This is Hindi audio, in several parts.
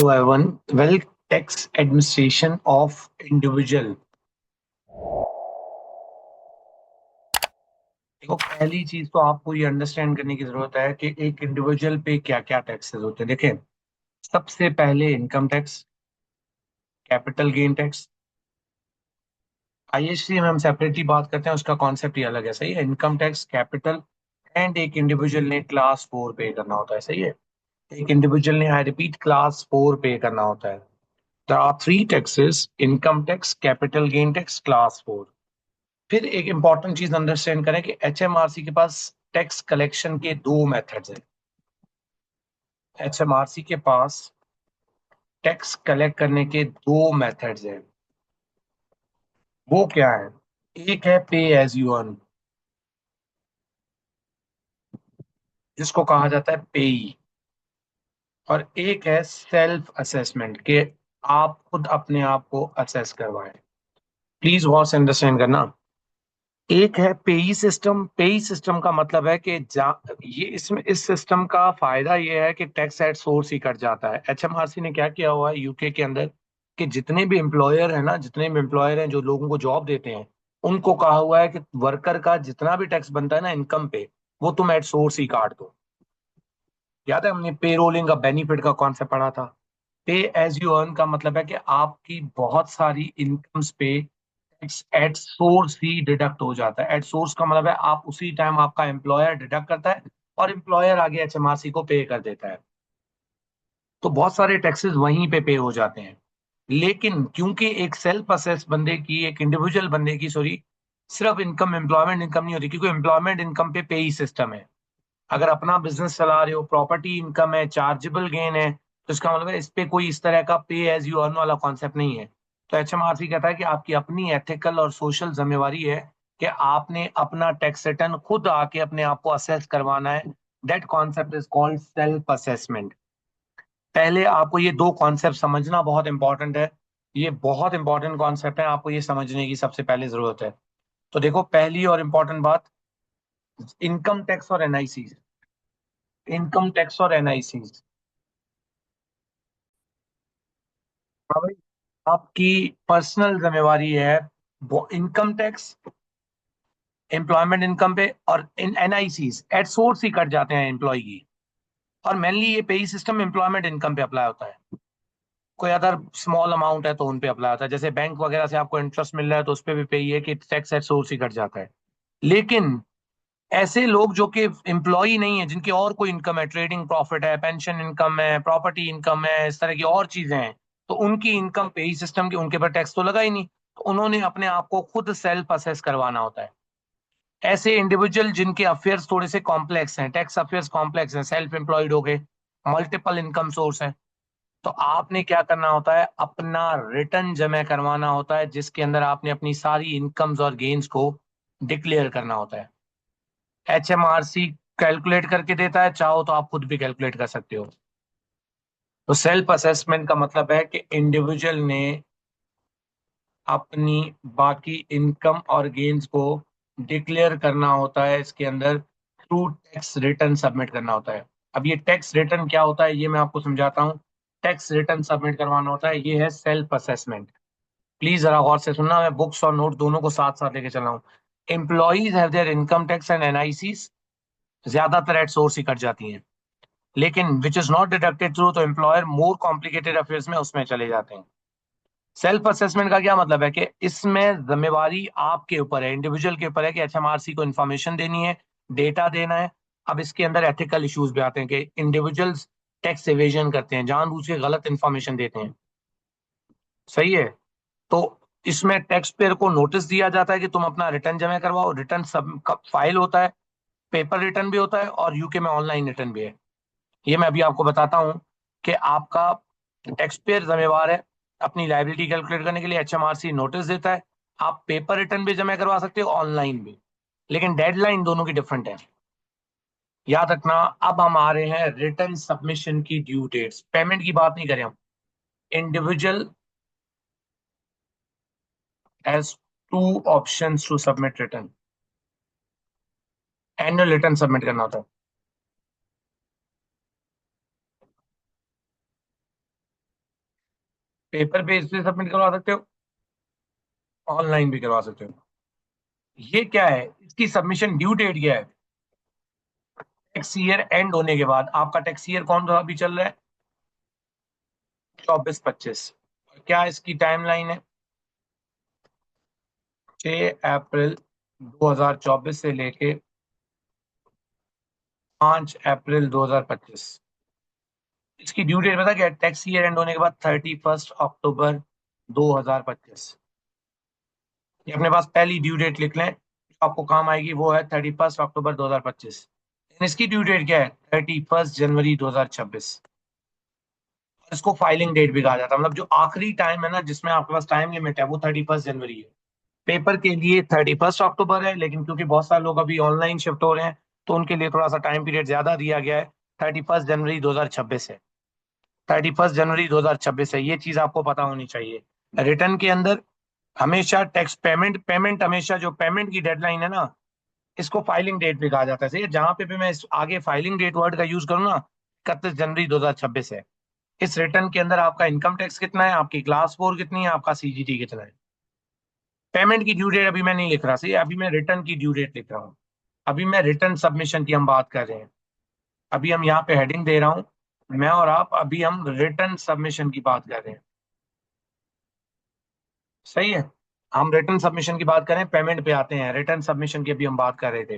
Hello everyone. Well, tax administration of individual. देखो, पहली चीज तो आपको ये अंडरस्टैंड करने की जरूरत है कि एक इंडिविजुअल पे क्या क्या टैक्सेस होते हैं। देखें, सबसे पहले income tax, capital gain tax. IST में हम सेपरेटली बात करते हैं, उसका कॉन्सेप्ट ही अलग है। सही है। इनकम टैक्स, कैपिटल एंड एक इंडिविजुअल ने क्लास 4 पे करना होता है। सही है। एक इंडिविजुअल ने, आई रिपीट, क्लास 4 पे करना होता है। There are three taxes: income tax, capital gain tax, class 4। फिर एक इंपॉर्टेंट चीज अंडरस्टैंड करें कि एचएमआरसी के पास टैक्स कलेक्शन के दो मेथड्स हैं। एचएमआरसी के पास टैक्स कलेक्ट करने के दो मेथड्स हैं। वो क्या है? एक है पे एज यू अर्न, जिसको कहा जाता है पेई, और एक है सेल्फ असेसमेंट, के आप खुद अपने आप को असेस करवाएं। प्लीज वॉच अंडरस्टैंड करना। एक है पेई सिस्टम। पेई सिस्टम का मतलब है कि ये इसमें इस सिस्टम का फायदा ये है कि टैक्स एट सोर्स ही कट जाता है। एचएमआरसी ने क्या किया हुआ है यूके के अंदर कि जितने भी एम्प्लॉयर है ना, जितने भी एम्प्लॉयर हैं जो लोगों को जॉब देते हैं, उनको कहा हुआ है कि वर्कर का जितना भी टैक्स बनता है ना इनकम पे, वो तुम एट सोर्स ही काट दो। याद है, हमने पे रोलिंग का बेनिफिट का कॉन्सेप्ट पढ़ा था। पे एज यू अर्न का मतलब है कि आपकी बहुत सारी इनकम्स पे tax at source he deduct हो जाता है। एट सोर्स का मतलब है आप उसी टाइम आपका एम्प्लॉयर डिडक्ट करता है और एम्प्लॉयर आगे एचएमआरसी को पे कर देता है। तो बहुत सारे टैक्सेस वहीं पे हो जाते हैं। लेकिन क्योंकि एक सेल्फ असेस बंदे की, एक इंडिविजुअल बंदे की, सॉरी, सिर्फ इनकम, एम्प्लॉयमेंट इनकम नहीं होती, क्योंकि एम्प्लॉयमेंट इनकम पे ही सिस्टम है। अगर अपना बिजनेस चला रहे हो, प्रॉपर्टी इनकम है, चार्जेबल गेन है, तो इसका मतलब है इस पे कोई इस तरह का पे एज यू अर्न वाला कॉन्सेप्ट नहीं है। तो एचएमआरसी कहता है कि आपकी अपनी एथिकल और सोशल जिम्मेवारी है कि आपने अपना टैक्स रिटर्न खुद आके अपने आप को असेस करवाना है। That concept is called self assessment. पहले आपको ये दो कॉन्सेप्ट समझना बहुत इंपॉर्टेंट है। ये बहुत इंपॉर्टेंट कॉन्सेप्ट है, आपको ये समझने की सबसे पहले जरूरत है। तो देखो, पहली और इंपॉर्टेंट बात, इनकम टैक्स और एनआईसी। इनकम टैक्स और एनआईसी, हाँ भाई, आपकी पर्सनल जिम्मेवारी है। वो income tax employment income PAYE और इन एनआईसी एट सोर्स ही कट जाते हैं एम्प्लॉय की। और मेनली ये पे सिस्टम एम्प्लॉयमेंट इनकम पे अप्लाई होता है। कोई अदर स्मॉल अमाउंट है तो उन पे अप्लाई होता है, जैसे बैंक वगैरह से आपको इंटरेस्ट मिल रहा है तो उस पे भी पे ही है कि टैक्स एट सोर्स ही कट जाता है। लेकिन ऐसे लोग जो कि एम्प्लॉय नहीं है, जिनकी और कोई इनकम है, ट्रेडिंग प्रॉफिट है, पेंशन इनकम है, प्रॉपर्टी इनकम है, इस तरह की और चीजें हैं, तो उनकी इनकम पे ही सिस्टम की, उनके पर टैक्स तो लगा ही नहीं। तो उन्होंने अपने आप को खुद सेल्फ असेस करवाना होता है। ऐसे इंडिविजुअल जिनके अफेयर्स थोड़े से कॉम्प्लेक्स हैं, टैक्स अफेयर्स कॉम्प्लेक्स हैं, सेल्फ एम्प्लॉयड हो गए, मल्टीपल इनकम सोर्स है, तो आपने क्या करना होता है, अपना रिटर्न जमा करवाना होता है, जिसके अंदर आपने अपनी सारी इनकम्स और गेन्स को डिक्लेयर करना होता है। एचएमआरसी कैलकुलेट करके देता है, चाहो तो आप खुद भी कैलकुलेट कर सकते हो। तो सेल्फ असेसमेंट का मतलब है कि इंडिविजुअल ने अपनी बाकी इनकम और गेन्स को डिक्लेयर करना होता है, इसके अंदर थ्रू टैक्स रिटर्न सबमिट करना होता है। अब ये टैक्स रिटर्न क्या होता है ये मैं आपको समझाता हूँ। टैक्स रिटर्न सबमिट करवाना होता है, ये है सेल्फ असेसमेंट। प्लीज जरा गौर से सुनना, मैं बुक्स और नोट दोनों को साथ साथ लेके चल रहा हूँ। Employees have their income tax and NIC ज्यादातर एट सोर्स ही कट जाती हैं, लेकिन which is not deducted through, तो एम्प्लॉयर मोर कॉम्प्लिकेटेड अफेयर्स में उसमें चले जाते हैं। सेल्फ असेसमेंट का क्या मतलब है कि इसमें जिम्मेवारी आपके ऊपर है, इंडिविजुअल के ऊपर है कि एचएमआरसी को इन्फॉर्मेशन देनी है, डेटा देना है। अब इसके अंदर एथिकल इश्यूज भी आते हैं कि इंडिविजुअल्स टैक्स एवेजन करते हैं, जानबूझ के गलत इन्फॉर्मेशन देते हैं। सही है। तो इसमें टैक्स पेयर को नोटिस दिया जाता है कि तुम अपना रिटर्न जमा करवाओ। रिटर्न सब फाइल होता है, पेपर रिटर्न भी होता है और यूके में ऑनलाइन रिटर्न भी है। ये मैं अभी आपको बताता हूँ कि आपका टैक्स पेयर जिम्मेवार है अपनी लायबिलिटी कैलकुलेट करने के लिए। एचएमआरसी नोटिस देता है, आप पेपर रिटर्न भी जमा करवा सकते हो, ऑनलाइन भी, लेकिन डेडलाइन दोनों की डिफरेंट है। याद रखना। अब हम आ रहे हैं रिटर्न सबमिशन की ड्यू डेट्स। पेमेंट की बात नहीं करें हम। Individual has two options to submit return. Annual return submit करना होता है। पेपर बेस पे सबमिट करवा सकते हो, ऑनलाइन भी करवा सकते हो। ये क्या है, इसकी सबमिशन ड्यू डेट क्या है? टैक्स ईयर एंड होने के बाद। आपका टैक्स ईयर कौन सा अभी चल रहा है? 24-25। क्या इसकी टाइमलाइन है? 6 अप्रैल 2024 से लेके 5 अप्रैल 2025। इसकी ड्यू डेट पता क्या है? टैक्स ईयर एंड होने के बाद 31 अक्टूबर 2025। ये अपने पास पहली ड्यू डेट लिख लें, जो आपको काम आएगी वो है 31 अक्टूबर 2025। इसकी ड्यू डेट क्या है? 31 जनवरी 2026। इसको फाइलिंग डेट भी कहा जाता है, मतलब जो आखिरी टाइम है ना जिसमें आपके पास टाइम लिमिट है, वो 31 जनवरी है। पेपर के लिए 31 अक्टूबर है, लेकिन क्योंकि बहुत सारे लोग अभी ऑनलाइन शिफ्ट हो रहे हैं तो उनके लिए थोड़ा सा टाइम पीरियड ज्यादा दिया गया है। 31 जनवरी 2026 है। 31 जनवरी 2026 है, ये चीज आपको पता होनी चाहिए। रिटर्न के अंदर हमेशा टैक्स पेमेंट पेमेंट हमेशा जो पेमेंट की डेडलाइन है ना, इसको फाइलिंग डेट भी कहा जाता है। सही है, जहां पे भी मैं आगे फाइलिंग डेट वर्ड का यूज करूँ ना, 31 जनवरी 2026 है। इस रिटर्न के अंदर आपका इनकम टैक्स कितना है, आपकी क्लास 4 कितनी है, आपका सीजीटी कितना है। पेमेंट की ड्यू डेट अभी मैं नहीं लिख रहा, सही, अभी मैं रिटर्न की ड्यू डेट लिख रहा हूँ। अभी मैं रिटर्न सबमिशन की हम बात कर रहे हैं। अभी हम यहाँ पे हेडिंग दे रहा हूँ, मैं और आप, अभी हम रिटर्न सबमिशन की बात कर रहे हैं। सही है, हम रिटर्न सबमिशन की बात करें, पेमेंट पे आते हैं। रिटर्न सबमिशन की अभी हम बात कर रहे थे।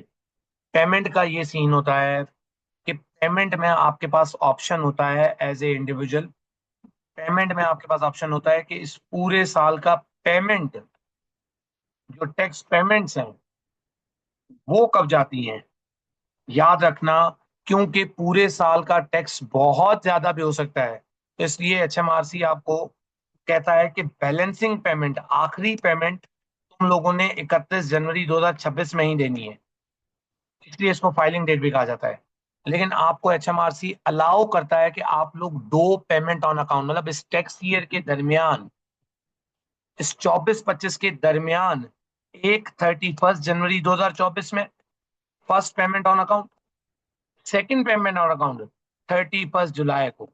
पेमेंट का ये सीन होता है कि पेमेंट में आपके पास ऑप्शन होता है एज ए इंडिविजुअल। पेमेंट में आपके पास ऑप्शन होता है कि इस पूरे साल का पेमेंट, जो टैक्स पेमेंट्स हैं वो कब जाती हैं। याद रखना, क्योंकि पूरे साल का टैक्स बहुत ज्यादा भी हो सकता है, तो इसलिए एचएमआरसी आपको कहता है कि बैलेंसिंग पेमेंट, आखिरी पेमेंट तुम लोगों ने 31 जनवरी 2026 में ही देनी है। इसलिए इसको फाइलिंग डेट भी कहा जाता है। लेकिन आपको एचएमआरसी अलाउ करता है कि आप लोग दो पेमेंट ऑन अकाउंट, मतलब इस टैक्स ईयर के दरमियान, इस 24-25 के दरमियान, एक 31 जनवरी 2024 में first payment on account, second payment on account 31 जुलाई को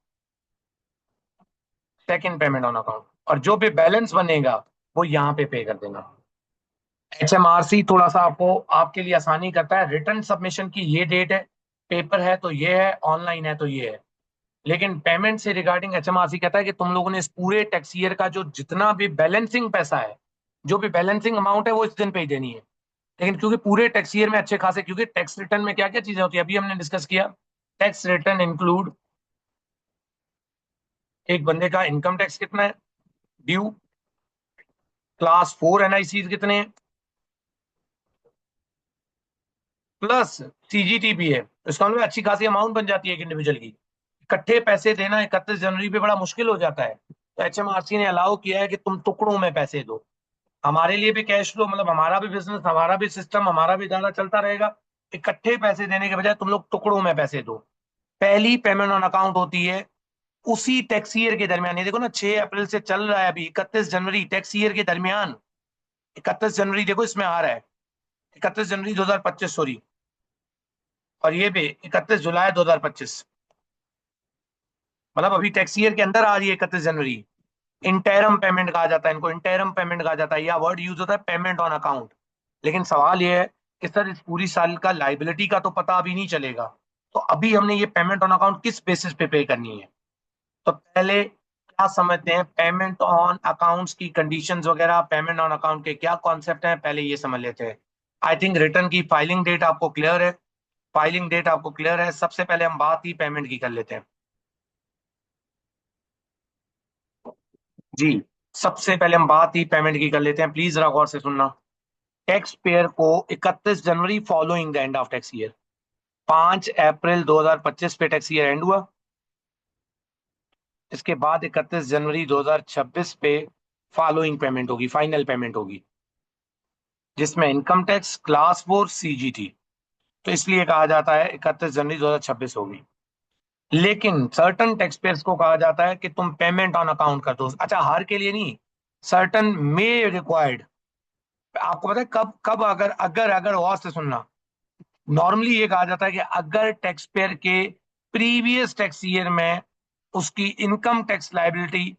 सेकंड पेमेंट ऑन अकाउंट, और जो भी बैलेंस बनेगा वो यहाँ पे कर देना। एचएमआरसी थोड़ा सा आपको, आपके लिए आसानी करता है। रिटर्न सबमिशन की ये डेट है, पेपर है तो ये है, ऑनलाइन है तो ये है। लेकिन पेमेंट से रिगार्डिंग एचएमआरसी कहता है कि तुम लोगों ने इस पूरे टैक्स ईयर का जो जितना भी बैलेंसिंग पैसा है, जो भी बैलेंसिंग अमाउंट है, वो इस दिन पे ही देनी है। लेकिन क्योंकि पूरे टैक्स ईयर में अच्छे खासे, क्योंकि टैक्स रिटर्न में क्या क्या चीजें होती है अभी हमने डिस्कस किया। टैक्स रिटर्न इंक्लूड एक बंदे का इनकम टैक्स कितना है ड्यू, क्लास 4 एनआईसी कितने हैं, प्लस सीजीटी भी है। तो इसका मतलब अच्छी खासी अमाउंट बन जाती है एक इंडिविजुअल की। इकट्ठे पैसे देना 31 जनवरी पे बड़ा मुश्किल हो जाता है, तो एचएमआरसी ने अलाउ किया है कि तुम टुकड़ों में पैसे दो। हमारे लिए भी कैश फ्लो, मतलब हमारा भी बिजनेस, हमारा भी सिस्टम, हमारा भी दायरा चलता रहेगा। इकट्ठे पैसे देने के बजाय तुम लोग टुकड़ों में पैसे दो। पहली पेमेंट ऑन अकाउंट होती है उसी टैक्स ईयर के दरमियान। ये देखो ना, 6 अप्रैल से चल रहा है अभी 31 जनवरी, टैक्स ईयर के दरमियान। 31 जनवरी देखो इसमें आ रहा है, 31 जनवरी 2025, सॉरी। और ये भी 31 जुलाई 2025, मतलब अभी टैक्स ईयर के अंदर आ रही है 31 जनवरी। इंटरम पेमेंट कहा जाता है इनको, इंटरम पेमेंट कहा जाता है, या वर्ड यूज होता है पेमेंट ऑन अकाउंट। लेकिन सवाल ये है कि सर इस पूरी साल का लाइबिलिटी का तो पता अभी नहीं चलेगा, तो अभी हमने ये पेमेंट ऑन अकाउंट किस बेसिस पे करनी है। तो पहले क्या समझते हैं पेमेंट ऑन अकाउंट्स की कंडीशंस वगैरह, पेमेंट ऑन अकाउंट के क्या कॉन्सेप्ट हैं, पहले ये समझ लेते हैं। आई थिंक रिटर्न की फाइलिंग डेट आपको क्लियर है। फाइलिंग डेट आपको क्लियर है, सबसे पहले हम बात ही पेमेंट की कर लेते हैं। जी, सबसे पहले हम बात ही पेमेंट की कर लेते हैं, प्लीज जरा गौर से सुनना। टैक्स पेयर को 31 January following the end of tax year, 5 April 2025 पे टैक्स ईयर एंड हुआ। इसके बाद 31 जनवरी 2026 पे फॉलोइंग पेमेंट होगी, फाइनल पेमेंट होगी, जिसमें इनकम टैक्स, क्लास 4, सीजीटी। तो इसलिए कहा जाता है 31 जनवरी 2026 होगी। लेकिन सर्टन टैक्स पेयर्स को कहा जाता है कि तुम पेमेंट ऑन अकाउंट कर दो। अच्छा, हर के लिए नहीं, सर्टन मे रिक्वायर्ड। आपको पता है कब कब, अगर अगर अगर गौर से सुनना, नॉर्मली ये कहा जाता है कि अगर टैक्स पेयर के प्रीवियस टैक्स ईयर में उसकी income tax liability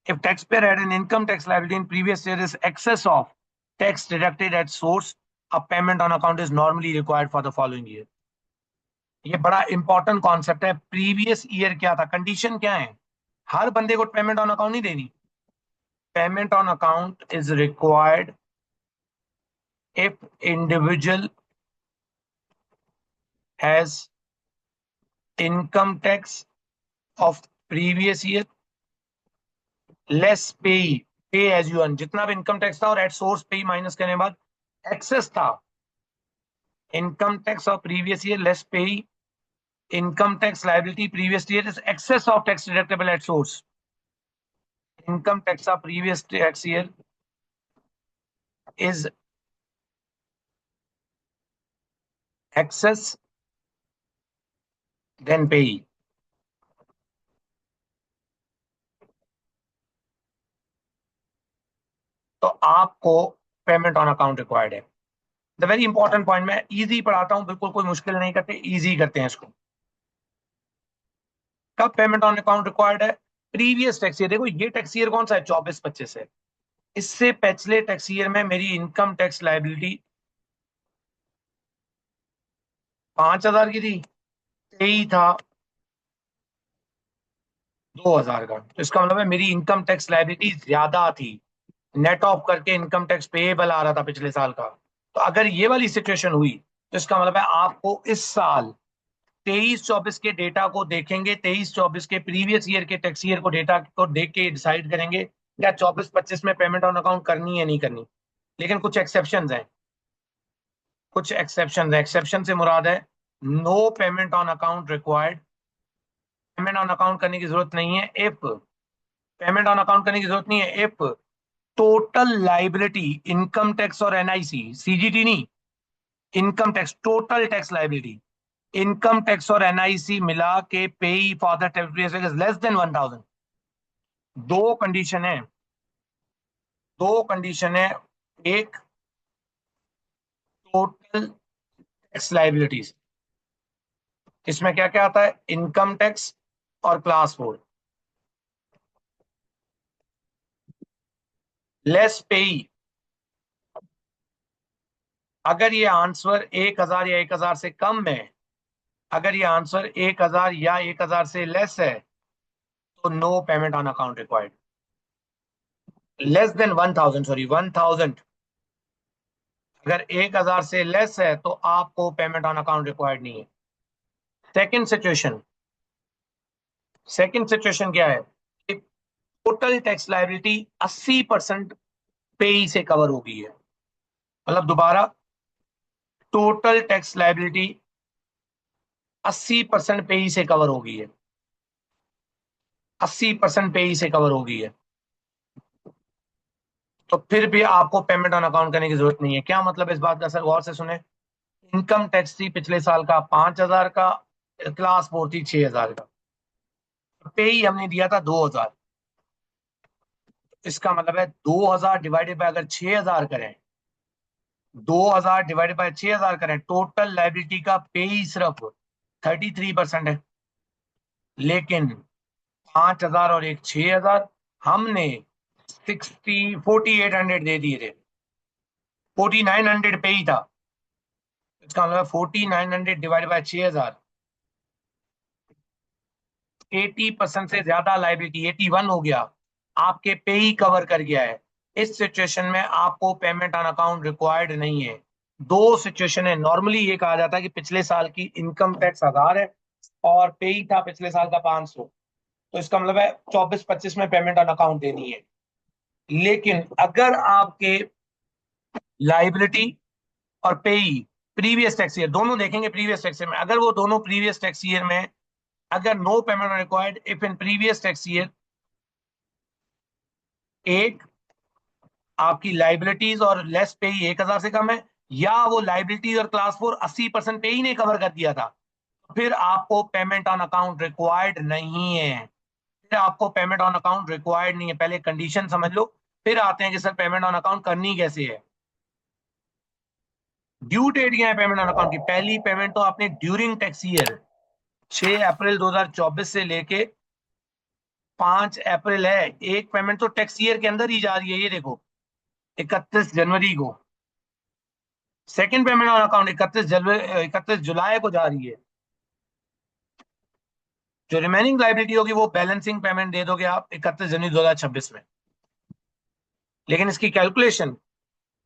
If taxpayer had an income tax liability in previous year is excess of tax deducted at source, a payment on account is normally required for the following year. ये बड़ा इंपॉर्टेंट कॉन्सेप्ट है. प्रीवियस ईयर क्या था, कंडीशन क्या है, हर बंदे को पेमेंट ऑन अकाउंट नहीं देनी. Payment on account is required if individual has income tax of previous year less pay as you earn, जितना भी इनकम टैक्स था और एट सोर्स पे माइनस करने के बाद एक्सेस था. Income tax of previous year less PAYE, income tax liability previous year is excess of tax deductible at source. Income tax of previous tax year is excess then pay. तो आपको पेमेंट ऑन अकाउंट रिक्वायर्ड है. द वेरी इंपॉर्टेंट पॉइंट, मैं इजी पढ़ाता हूं, बिल्कुल कोई मुश्किल नहीं करते, इजी करते हैं इसको. कब पेमेंट ऑन अकाउंट रिक्वायर्ड है? Previous tax year. देखो ये टैक्स ईयर कौन सा है, 24-25 है. इससे पिछले टैक्स ईयर में मेरी इनकम टैक्स लाइबिलिटी 5,000 की थी, यही था 2,000 का. तो इसका मतलब है मेरी इनकम टैक्स लाइबिलिटी ज्यादा थी, नेट ऑफ करके इनकम टैक्स पेएबल आ रहा था पिछले साल का. तो अगर ये वाली सिचुएशन हुई तो इसका मतलब है आपको इस साल 23-24 के डेटा को देखेंगे, 23-24 के प्रीवियस ईयर के टैक्स ईयर को डेटा को देख के डिसाइड करेंगे क्या 24-25 में पेमेंट ऑन अकाउंट करनी है नहीं करनी. लेकिन कुछ एक्सेप्शंस हैं, कुछ एक्सेप्शन है. एक्सेप्शन से मुराद है no payment on account required. Payment on account करने की जरूरत नहीं है इफ, पेमेंट ऑन अकाउंट करने की जरूरत नहीं है if total liability, income tax और एनआईसी, सीजीटी नहीं, income tax, total tax liability, income tax और एनआईसी मिला के पे for the territory is less than 1,000. दो कंडीशन है, दो कंडीशन है. एक टोटल टैक्स लाइबिलिटीज, इसमें क्या क्या आता है, इनकम टैक्स और क्लास 4. लेस पे, अगर ये आंसर 1,000 या 1,000 से कम है, अगर ये आंसर 1,000 या 1,000 से लेस है तो no payment on account required. Less than 1,000, sorry 1,000, अगर 1,000 से लेस है तो आपको पेमेंट ऑन अकाउंट रिक्वायर्ड नहीं है. सेकंड सिचुएशन, सेकंड सिचुएशन क्या है, टोटल टैक्स लाइबिलिटी 80% पे से कवर हो गई है. मतलब दोबारा, टोटल टैक्स लाइबिलिटी 80% पे से कवर हो गई है, 80% पे से कवर हो गई है. तो फिर भी आपको पेमेंट ऑन अकाउंट करने की जरूरत नहीं है. क्या मतलब इस बात का, सर गौर से सुने. इनकम टैक्स थी पिछले साल का 5,000 का, क्लास 4 थी 6,000 का, पे ही हमने दिया था 2,000. इसका मतलब है 2,000 डिवाइडेड बाय अगर 6,000 करें, 2,000 डिवाइडेड बाय 6,000 करें, टोटल लाइबिलिटी का पे ही सिर्फ 33% है. लेकिन 5,000 और एक 6,000, हमने 4,800 दे दिए थे, 4,900 पे ही था. इसका मतलब 4,900 डिवाइड बाय 6,000, 80% से ज्यादा लाइबिलिटी, 81 हो गया, आपके पे ही कवर कर गया है. इस सिचुएशन में आपको पेमेंट ऑन अकाउंट रिक्वायर्ड नहीं है. दो सिचुएशन है. नॉर्मली ये कहा जाता है कि पिछले साल की इनकम टैक्स 1,000 है और पे ही था पिछले साल का 500, तो इसका मतलब है 24-25 में पेमेंट ऑन अकाउंट देनी है. लेकिन अगर आपके लाइबिलिटी और पे प्रीवियस टैक्स ईयर दोनों देखेंगे, प्रीवियस टैक्स ईयर में अगर वो दोनों प्रीवियस टैक्स ईयर में, अगर no payment required if in previous tax year, एक आपकी लाइबिलिटीज और लेस पे ही 1,000 से कम है, या वो लाइबिलिटीज और क्लास 4 80% पे ही ने कवर कर दिया था, फिर आपको पेमेंट ऑन अकाउंट रिक्वायर्ड नहीं है. फिर आपको पेमेंट ऑन अकाउंट रिक्वायर्ड नहीं है. पहले कंडीशन समझ लो, फिर आते हैं कि सर पेमेंट ऑन अकाउंट करनी कैसे है. ड्यू डेट क्या है पेमेंट ऑन अकाउंट की, पहली पेमेंट तो आपने ड्यूरिंग टैक्स ईयर 6 अप्रैल 2024 से लेके 5 अप्रैल है, एक पेमेंट तो टैक्स ईयर के अंदर ही जा रही है, ये देखो 31 जनवरी को। सेकंड पेमेंट ऑन अकाउंट 31 जुलाई को जा रही है। जो रिमेनिंग लाइबिलिटी होगी वो बैलेंसिंग पेमेंट दे दोगे आप 31 जनवरी 2026 में। लेकिन इसकी कैलकुलेशन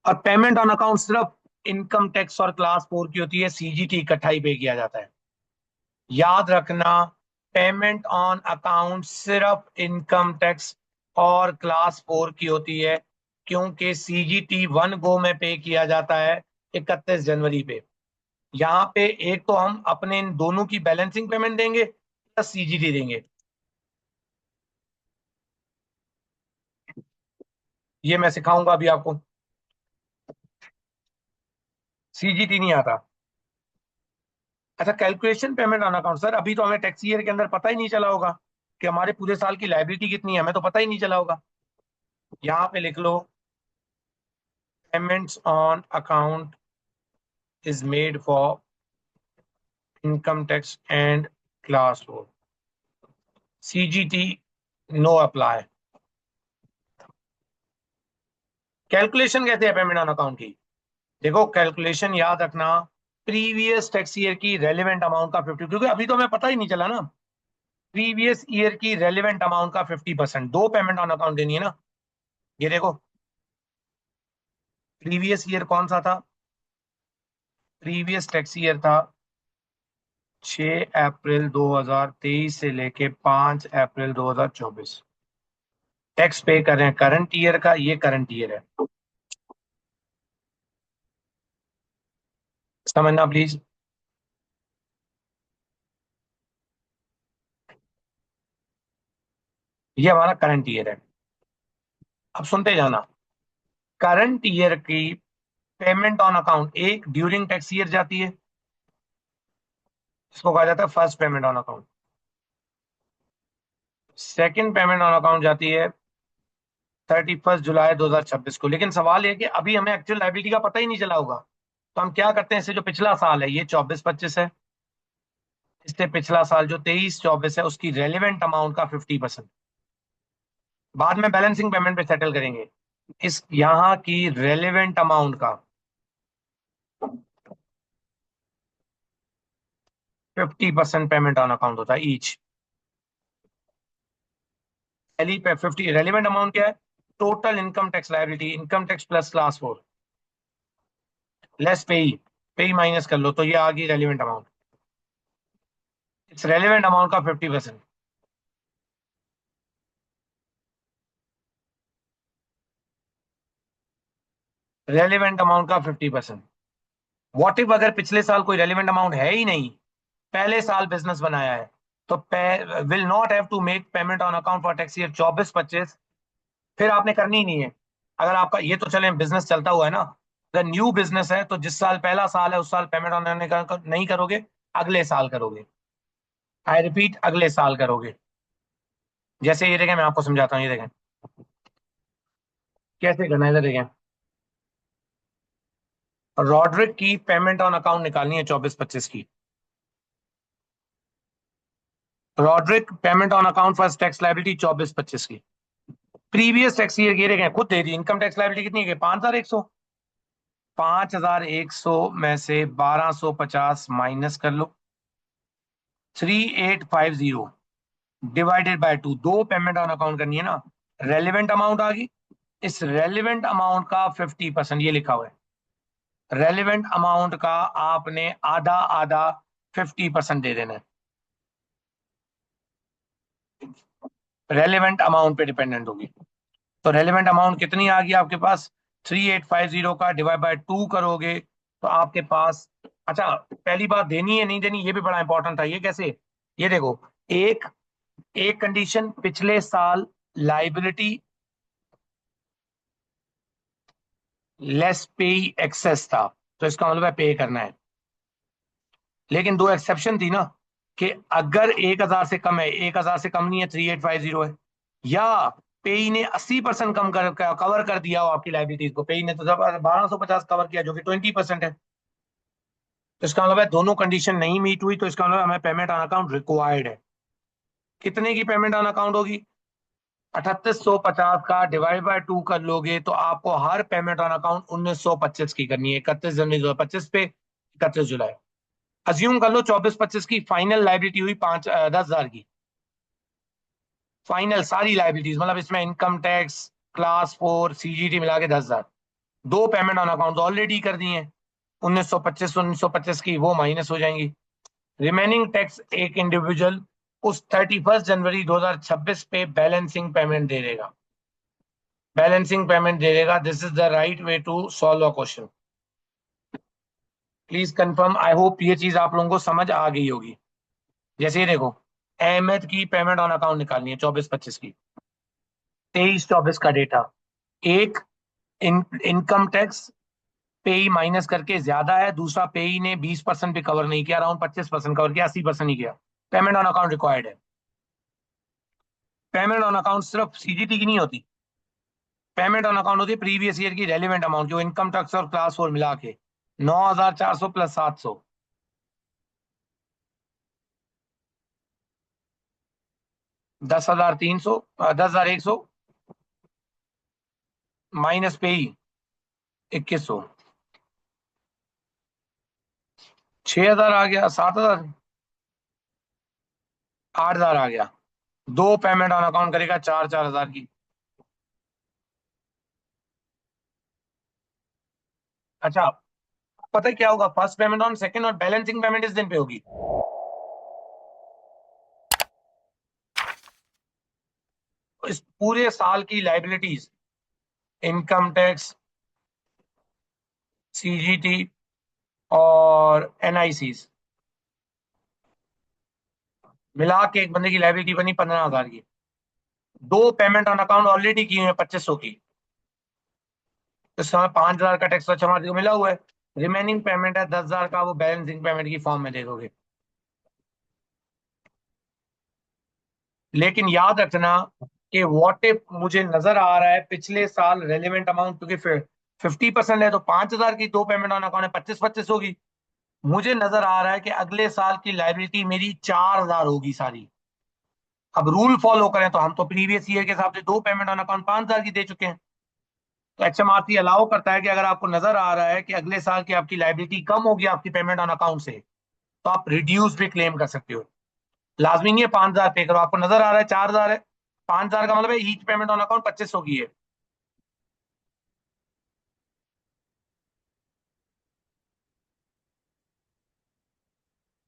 और पेमेंट ऑन अकाउंट सिर्फ इनकम टैक्स और क्लास 4 की होती है, सीजीटी इकट्ठा ही पे किया जाता है। याद रखना, पेमेंट ऑन अकाउंट सिर्फ इनकम टैक्स और क्लास 4 की होती है, क्योंकि सीजीटी 1 गो में पे किया जाता है 31 जनवरी पे। यहाँ पे एक तो हम अपने इन दोनों की बैलेंसिंग पेमेंट देंगे प्लस सीजीटी देंगे। ये मैं सिखाऊंगा अभी आपको। सीजीटी नहीं आता। अच्छा, calculation payment on account sir, अभी तो हमें टैक्स ईयर के अंदर पता ही नहीं चला होगा कि हमारे पूरे साल की लाइबिलिटी कितनी है, हमें तो पता ही नहीं चला होगा। यहाँ पे लिख लो, payments on account is made for income tax and class 4, CGT no apply. Calculation कैसे है पेमेंट ऑन अकाउंट की? देखो, कैलकुलेशन याद रखना, प्रीवियस टैक्स ईयर की रेलिवेंट अमाउंट का 50, क्योंकि अभी तो हमें पता ही नहीं चला ना। प्रीवियस ईयर की रेलिवेंट अमाउंट का 50%, दो पेमेंट ऑन अकाउंट देनी है ना। ये देखो, प्रीवियस ईयर कौन सा था? प्रीवियस टैक्स ईयर था 6 अप्रैल 2023 से लेके 5 अप्रैल 2024। टैक्स पे कर रहे हैं करंट ईयर का, ये करंट ईयर है। समझना प्लीज। ये हमारा करंट ईयर है। अब सुनते जाना, करंट ईयर की पेमेंट ऑन अकाउंट एक ड्यूरिंग टैक्स ईयर जाती है, इसको कहा जाता है first payment on account. Second payment on account जाती है 31 जुलाई 2026 को। लेकिन सवाल ये कि अभी हमें एक्चुअल लाइबिलिटी का पता ही नहीं चला होगा, तो हम क्या करते हैं, इससे जो पिछला साल है, ये 24-25 है, इससे पिछला साल जो 23-24 है, उसकी रेलिवेंट अमाउंट का 50%, बाद में बैलेंसिंग पेमेंट पे सेटल करेंगे। इस यहाँ की रेलिवेंट अमाउंट का 50% पेमेंट ऑन अकाउंट होता है ईच। पहली पे 50 रेलिवेंट अमाउंट क्या है? Total income tax liability, income tax plus class 4 less पेई, पेई माइनस कर लो, तो ये आ गई रेलिवेंट अमाउंट। इस रेलिवेंट अमाउंट का 50%, रेलिवेंट अमाउंट का 50%। वॉट इफ अगर पिछले साल कोई रेलिवेंट अमाउंट है ही नहीं, पहले साल बिजनेस बनाया है, तो will not have to make payment on account for tax year 24-25, फिर आपने करनी ही नहीं है। अगर आपका ये तो चले बिजनेस चलता हुआ है ना, अगर न्यू बिजनेस है तो जिस साल पहला साल है उस साल पेमेंट ऑन नहीं करोगे, अगले साल करोगे। आई रिपीट, अगले साल करोगे। जैसे ये देखें, मैं आपको समझाता हूँ, ये देखें कैसे करना है, इधर देखें। रॉड्रिक की पेमेंट ऑन अकाउंट निकालनी है 24-25 की। Rodrick payment on account first tax liability 24-25 की। प्रीवियस टैक्स ईयर ये देखें, खुद दे दी, इनकम टैक्स लाइबिलिटी कितनी है? 5,100। 5,100 में से 1,250 माइनस कर लो, 3,850 डिवाइडेड बाय 2, दो पेमेंट ऑन अकाउंट करनी है ना। रेलिवेंट अमाउंट आ गई, इस रेलिवेंट अमाउंट का 50%, ये लिखा हुआ है, रेलिवेंट अमाउंट का आपने आधा आधा 50% दे देना है। रेलिवेंट अमाउंट पे डिपेंडेंट होगी। तो रेलिवेंट अमाउंट कितनी आ गई आपके पास? 3,850 का डिवाइड बाय 2 करोगे तो आपके पास, अच्छा पहली बात, देनी है नहीं देनी ये भी बड़ा इंपॉर्टेंट था। ये कैसे? ये देखो, एक एक कंडीशन, पिछले साल लाइबिलिटी लेस पे एक्सेस था, तो इसका मतलब है पे करना है। लेकिन दो एक्सेप्शन थी ना, कि अगर 1,000 से कम है, 1,000 से कम नहीं है, 3,850 है, या पेई ने 80% कम कवर कर दिया हो आपकी लाइबिलिटीज को, पेई ने तो 1,250 कवर किया, जो कि 20% है। तो इसका मतलब है दोनों कंडीशन नहीं मीट हुई, तो इसका मतलब हमें पेमेंट ऑन अकाउंट रिक्वायर्ड है। कितने की पेमेंट ऑन अकाउंट होगी? 3850 का डिवाइड बाय 2 कर लोगे तो आपको हर पेमेंट ऑन अकाउंट 1925 की करनी है, 31 जनवरी 2025 पे, 31 जुलाई। अज्यूम कर लो 24-25 की फाइनल लाइबिलिटी हुई 10,000 की। फाइनल सारी लाइबिलिटीज, मतलब इसमें इनकम टैक्स, क्लास 4, सीजीटी मिला के 10,000। दो पेमेंट ऑन अकाउंट ऑलरेडी कर दी है, 1925 की वो माइनस हो जाएंगी। रिमेनिंग टैक्स एक इंडिविजुअल उस 31 जनवरी 2026 पे बैलेंसिंग पेमेंट दे देगा। बैलेंसिंग पेमेंट दे देगा। This is the right way to solve a question. Please confirm. I hope ये चीज आप लोगों को समझ आ गई होगी। जैसे ये देखो, अहमद की पेमेंट ऑन अकाउंट निकालनी है 24-25 की, 23-24 का डेटा। एक, इनकम टैक्स पेई माइनस करके ज्यादा है, दूसरा पेई ने 20% भी कवर नहीं किया, अराउंड 25% कवर किया, 80% ही किया। पेमेंट ऑन अकाउंट रिक्वायर्ड है। पेमेंट ऑन अकाउंट सिर्फ सीजीटी की नहीं होती, पेमेंट ऑन अकाउंट होती है प्रीवियस ईयर की रेलिवेंट अमाउंट, जो इनकम टैक्स और क्लास 4 मिला के 9,400 प्लस 700, 10,300, 10,100 माइनस पेई 2,100, 6,000 आ गया, 7,000, 8,000 आ गया। दो पेमेंट ऑन अकाउंट करेगा 4,000 की। अच्छा, पता है क्या होगा, फर्स्ट पेमेंट ऑन सेकंड और बैलेंसिंग पेमेंट इस दिन पे होगी। इस पूरे साल की लाइबिलिटीज, इनकम टैक्स, सीजीटी और एनआईसीज मिला के एक बंदे की लाइबिलिटी बनी 15,000 की। दो पेमेंट ऑन अकाउंट ऑलरेडी की हुई है 2,500 की, इस समय 5,000 का टैक्स अच्छा हमारे को मिला हुआ है। रिमेनिंग पेमेंट है 10,000 का, वो बैलेंसिंग पेमेंट की फॉर्म में दे दोगे। लेकिन याद रखना कि व्हाट इफ मुझे नजर आ रहा है पिछले साल रेलिवेंट अमाउंट, क्योंकि 50% है तो 5,000 की दो पेमेंट ऑन अकाउंट है, 25-25 होगी। मुझे नजर आ रहा है कि अगले साल की लाइबिलिटी मेरी 4,000 होगी सारी। अब रूल फॉलो करें तो हम तो प्रीवियस ईयर के हिसाब से दो पेमेंट ऑन अकाउंट 5,000 की दे चुके हैं। तो एचएमआरसी अलाउ करता है कि अगर आपको नजर आ रहा है कि अगले साल की आपकी लाइबिलिटी कम होगी आपकी पेमेंट ऑन अकाउंट से, तो आप रिड्यूस भी क्लेम कर सकते हो। लाजमी नहीं है 5,000 पे करो, आपको नजर आ रहा है 4,000 है, 5,000 का मतलब है ईच पेमेंट ऑन अकाउंट 2,500 की है।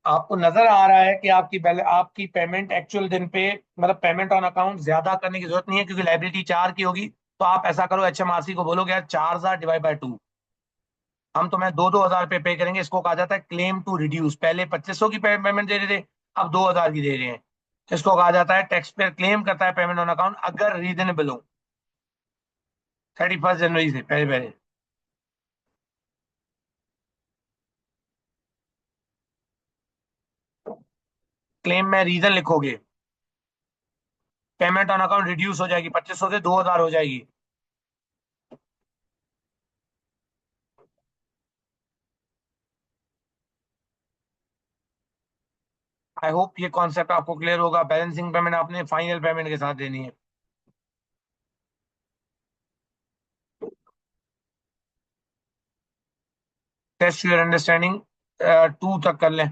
आपको नजर आ रहा है कि आपकी पेमेंट एक्चुअल दिन पे, मतलब पेमेंट ऑन अकाउंट ज्यादा करने की जरूरत नहीं है क्योंकि लाइबिलिटी 4 की होगी। तो आप ऐसा करो, एचएमआरसी को बोलोगे यार 4,000 डिवाइड बाय 2, हम तुम्हें 2-2 हजार पे करेंगे। इसको कहा जाता है क्लेम टू रिड्यूस। पहले 2,500 की पेमेंट दे रहे थे, अब 2,000 की दे रहे हैं। इसको कहा जाता है टैक्स पेयर क्लेम करता है पेमेंट ऑन अकाउंट अगर रीजनेबल हो, 31 जनवरी से पहले पहले। क्लेम में रीजन लिखोगे, पेमेंट ऑन अकाउंट रिड्यूस हो जाएगी, 2,500 से 2,000 हो जाएगी। आई होप ये कॉन्सेप्ट आपको क्लियर होगा। बैलेंसिंग पेमेंट आपने फाइनल पेमेंट के साथ देनी है। टेस्ट योर अंडरस्टैंडिंग, 2 तक कर लें।